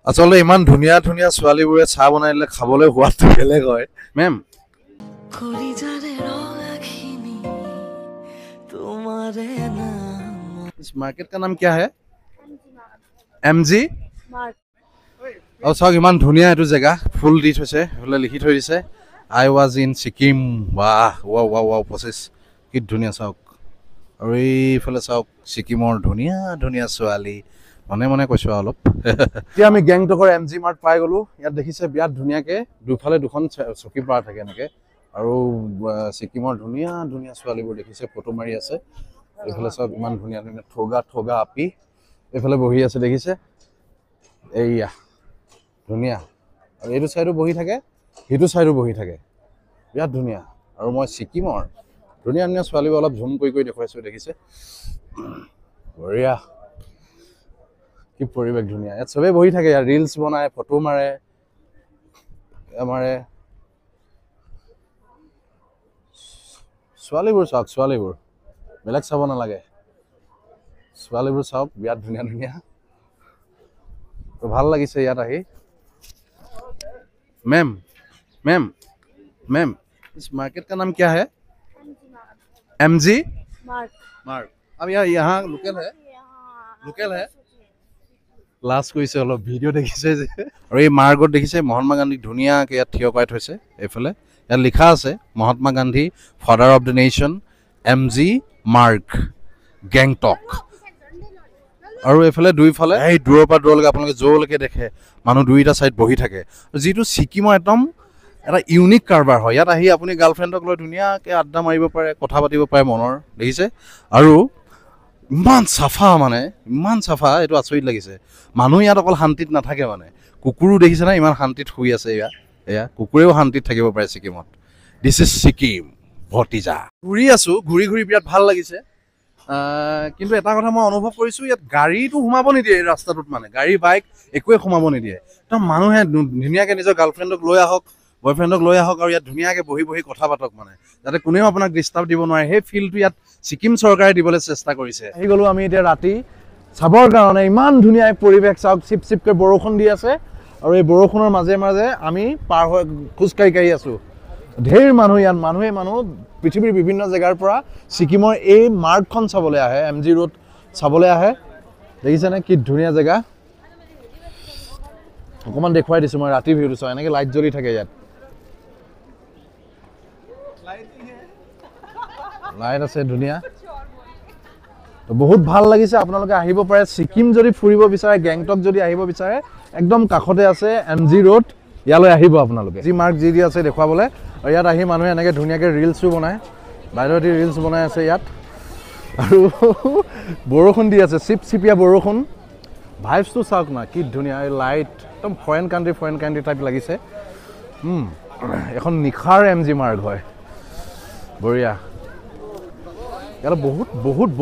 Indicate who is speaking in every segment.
Speaker 1: আচলতে ইমান ধুনীয়া ধুনীয়া ছোৱালীবোৰে চাহ বনাই দিলে খাবলৈ সোৱাদটো বেলেগ হয় মেম इस मार्केट का नाम क्या है MG और চাওক ইমান ধুনীয়া এইটো জেগা ফুল দি থৈছে এইফালে লিখি থৈ দিছে আই ৱাজ ইন ছিকিম বাহ ৱাও ৱাও ৱাও প্ৰচেছ কি ধুনীয়া চাওক আৰু এইফালে চাওক ছিকিমৰ ধুনীয়া ধুনীয়া ছোৱালী মনে মনে কৈছো অলপ এতিয়া আমি গেংটকৰ MG মাৰ্ট পাই গলো ইয়াত দেখিছে বিৰাট ধুনীয়াকে দুফালে দুখন চকী পাৰ থাকে এনেকে আৰু ছিকিমৰ ধুনীয়া ধুনীয়া ছোৱালীবোৰ দেখিছে ফটো মাৰি আছে এইফালে চাওক ইমান ধুনীয়া ধুনীয়া ঠগা ঠগা আপি এইফালে বহি আছে দেখিছে এইয়া ধুনীয়া আৰু এইটো চাইডো বহি থাকে সেইটো চাইডো বহি থাকে বিৰাট ধুনীয়া আৰু মই ছিকিমৰ ধুনীয়া ধুনীয়া ছোৱালীবোৰ অলপ ঝুম কৰি দেখুৱাইছো দেখিছে বঢ়িয়া কি পৰিৱেশ ধুনীয়া ইয়াত চবেই বহি থাকে ইয়াত ৰিলছ বনায় ফটো মাৰে ছোৱালীবোৰ চাওক ছোৱালীবোৰ বেলেগ চাব নালাগে ছোৱালীবোৰ চাওক বিৰাট ধুনীয়া ধুনীয়া তো ভাল লাগিছে ইয়াত আহি मैम मैम मैम इस मार्केट का नाम क्या है MG मार्ट अब यहाँ लोकल है লাষ্ট কৰিছে অলপ ভিডিঅ' দেখিছে যে আৰু এই মাৰ্গত দেখিছে মহাত্মা গান্ধী ধুনীয়াকৈ ইয়াত থিয় কৰাই থৈছে এইফালে ইয়াত লিখা আছে Mahatma Gandhi father of the nation MG মাৰ্গ গেংটক আৰু এইফালে দুইফালে এই দূৰৰ পৰা দূৰলৈকে আপোনালোকে য'লৈকে দেখে মানুহ দুইটা ছাইড বহি থাকে যিটো ছিকিমৰ একদম এটা ইউনিক কাৰবাৰ হয় ইয়াত আহি আপুনি গাৰ্লফ্ৰেণ্ডক লৈ ধুনীয়াকৈ আড্ডা মাৰিব পাৰে কথা পাতিব পাৰে মনৰ দেখিছে আৰু ইমান চাফা মানে ইমান চাফা এইটো আচৰিত লাগিছে মানুহ ইয়াত অকল শান্তিত নাথাকে মানে কুকুৰো দেখিছে না ইমান শান্তিত শুই আছে এয়া কুকুৰেও শান্তিত থাকিব পাৰে ছিকিমত দিছ ইজ ছিকিম ভতিজা ঘূৰি আছোঁ ঘূৰি বিৰাট ভাল লাগিছে কিন্তু এটা কথা মই অনুভৱ কৰিছোঁ ইয়াত গাড়ীটো সোমাব নিদিয়ে এই ৰাস্তাটোত মানে গাড়ী বাইক একোৱে সোমাব নিদিয়ে একদম মানুহে ধুনীয়াকৈ নিজৰ গাৰ্লফ্ৰেণ্ডক লৈ আহক বয়ফ্ৰেণ্ডক লৈ আহক আৰু ইয়াত ধুনীয়াকৈ বহি কথা পাতক মানে যাতে কোনেও আপোনাক ডিষ্টাৰ্ব দিব নোৱাৰে সেই ফিলটো ইয়াত ছিকিম চৰকাৰে দিবলৈ চেষ্টা কৰিছে আহি গ'লো আমি এতিয়া ৰাতি চাবৰ কাৰণে ইমান ধুনীয়া পৰিৱেশ চাওক চিপ চিপকৈ বৰষুণ দি আছে আৰু এই বৰষুণৰ মাজে মাজে আমি পাৰ হৈ খোজকাঢ়ি আছোঁ ঢেৰ মানুহ ইয়াত মানুহ পৃথিৱীৰ বিভিন্ন জেগাৰ পৰা ছিকিমৰ এই মাৰ্গখন চাবলৈ আহে MG ৰোড চাবলৈ আহে দেখিছেনে কি ধুনীয়া জেগা অকণমান দেখুৱাই দিছোঁ মই ৰাতি ভিউটো চাওঁ এনেকৈ লাইট জ্বলি থাকে ইয়াত লাইট আছে ধুনীয়া তো বহুত ভাল লাগিছে আপোনালোকে আহিব পাৰে ছিকিম যদি ফুৰিব বিচাৰে গেংটক যদি আহিব বিচাৰে একদম কাষতে আছে MG ৰোড ইয়ালৈ আহিব আপোনালোকে যি মাৰ্ক যি দি আছে দেখুৱাবলৈ আৰু ইয়াত আহি মানুহে এনেকৈ ধুনীয়াকৈ ৰিলছো বনায় বাইদেউহঁতে ৰিলছ বনাই আছে ইয়াত আৰু বৰষুণ দি আছে চিপচিপীয়া বৰষুণ ভাইবছটো চাওক না কি ধুনীয়া এই লাইট একদম ফৰেইন কাণ্ট্ৰি টাইপ লাগিছে এখন নিশাৰ MG মাৰ্গ হয় বঢ়িয়া ইয়ালৈ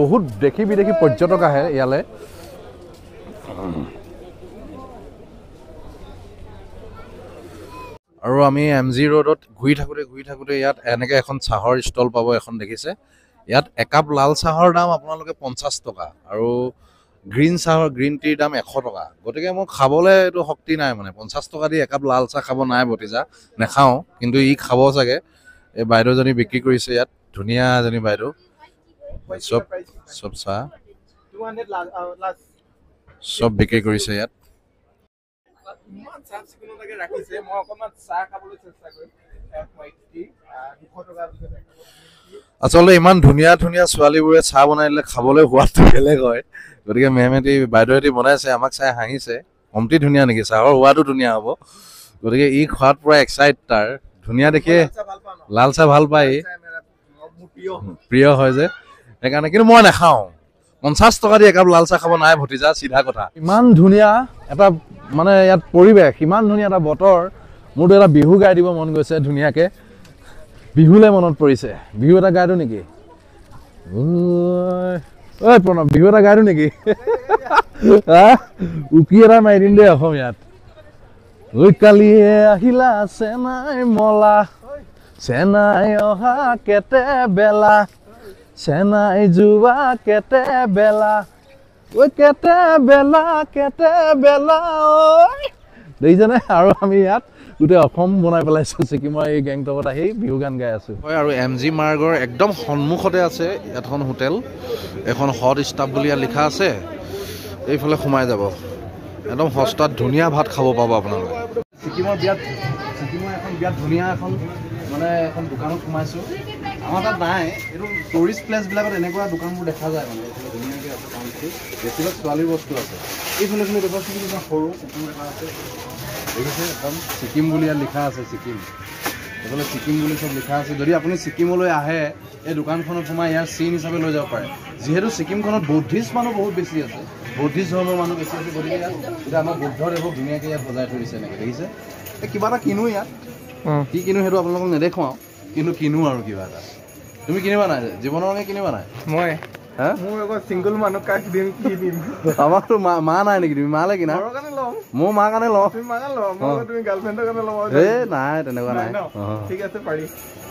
Speaker 1: বহুত দেশী বিদেশী পৰ্যটক আহে ইয়ালৈ আৰু আমি MG ৰোডত ঘূৰি থাকোঁতে ইয়াত এনেকৈ এখন চাহৰ ষ্টল পাব এখন দেখিছে ইয়াত একাপ লাল চাহৰ দাম আপোনালোকে 50 টকা আৰু গ্ৰীণ টিৰ দাম 100 টকা গতিকে মোক খাবলৈ এইটো শক্তি নাই মানে 50 টকা দি একাপ লাল চাহ খাব নাই ভতিজা নেখাওঁ কিন্তু ই খাব চাগে এই বাইদেউজনী বিক্ৰী কৰিছে ইয়াত ধুনীয়া এজনী বাইদেউ চব চাহ চব বিক্ৰী কৰিছে ইয়াত আচলতে ইমান ধুনীয়া ধুনীয়া ছোৱালীবোৰে চাহ বনাই দিলে খাবলৈ সোৱাদটো বেলেগ হয় গতিকে মেমহেঁতি বাইদেউহেঁতি বনাইছে আমাক চাই হাঁহিছে কমটি ধুনীয়া নেকি চাহৰ সোৱাদো ধুনীয়া হ'ব গতিকে ই খোৱাত পুৰা এক্সাইট তাৰ ধুনীয়া দেখিয়ে লাল চাহ ভাল পায় প্ৰিয় হয় যে সেইকাৰণে কিন্তু মই নাখাওঁ 50 টকা দি একাপ লাল চাহ খাব নাই ভতিজা চিধা কথা ইমান ধুনীয়া এটা মানে ইয়াত পৰিৱেশ ইমান ধুনীয়া এটা বতৰ মোৰতো এটা বিহু গাই দিব মন গৈছে ধুনীয়াকৈ বিহুলৈ মনত পৰিছে বিহু এটা গাই দিওঁ নেকি ঐ প্ৰণৱ বিহু এটা গাই দিওঁ নেকি উকি এটা মাৰি দিম দেই অসমীয়াত ঐ কালিয়ে আহিলা চেনাই মলা চেনাই অহা কেতে বেলা চেনাই যোৱা কেতে বেলা ঐ কেতে বেলা ঐ দেখিছেনে আৰু আমি ইয়াত গোটেই অসম বনাই পেলাইছো ছিকিমৰ এই গেংটকত আহি বিহু গান গাই আছো হয় আৰু MG মাৰ্গৰ একদম সন্মুখতে আছে এখন হোটেল এখন হট ষ্টাফ বুলি লিখা আছে এইফালে সোমাই যাব একদম সস্তাত ধুনীয়া ভাত খাব পাব আপোনালোকে ছিকিমৰ এখন বিয়াত ধুনীয়া এখন মানে এখন দোকানত সোমাইছো আমাৰ তাত নাই এইটো টুৰিষ্ট প্লেচবিলাকত এনেকুৱা দোকানবোৰ দেখা যায় মানে ধুনীয়াকৈ আছে কামটো বেছিভাগ ছোৱালীৰ বস্তু আছে এইফালে দেখুৱাইছোঁ কিবা সৰু কুকুৰ এটা আছে দেখিছে একদম ছিকিম বুলি ইয়াত লিখা আছে ছিকিম এইফালে ছিকিম বুলি চব লিখা আছে যদি আপুনি ছিকিমলৈ আহে এই দোকানখনত সোমাই ইয়াৰ চিন হিচাপে লৈ যাব পাৰে যিহেতু ছিকিমখনত বৌদ্ধিষ্ট মানুহ বহুত বেছি আছে বৌদ্ধিষ্ট ধৰ্মৰ মানুহ বেছি আছে গতিকে ইয়াত এতিয়া আমাৰ বুদ্ধদেৱক ধুনীয়াকৈ ইয়াত সজাই থৈ দিছে এনেকৈ দেখিছে এই কিবা এটা কিনো ইয়াত কি কিনো সেইটো আপোনালোকক নেদেখুৱাওঁ কিন্তু কিনো আৰু কিবা এটা তুমি কিনিবা নাই জীৱনৰ কাৰণে কিনিবা নাই
Speaker 2: মই
Speaker 1: হা
Speaker 2: মোৰ আকৌ সিংগল মানুহ কাক দিম কি দিম
Speaker 1: আমাকতো মা নাই নেকি তুমি মালে কিনা
Speaker 2: ঘৰৰ কাৰণে ল'ম
Speaker 1: মোৰ মাৰ কাৰণে লওঁ
Speaker 2: তুমি মাকে ল'ম মই তুমি গাৰ্লফ্ৰেণ্ডৰ কাৰণে ল'ম
Speaker 1: এই নাই তেনেকুৱা নাই
Speaker 2: ঠিক আছে পাৰি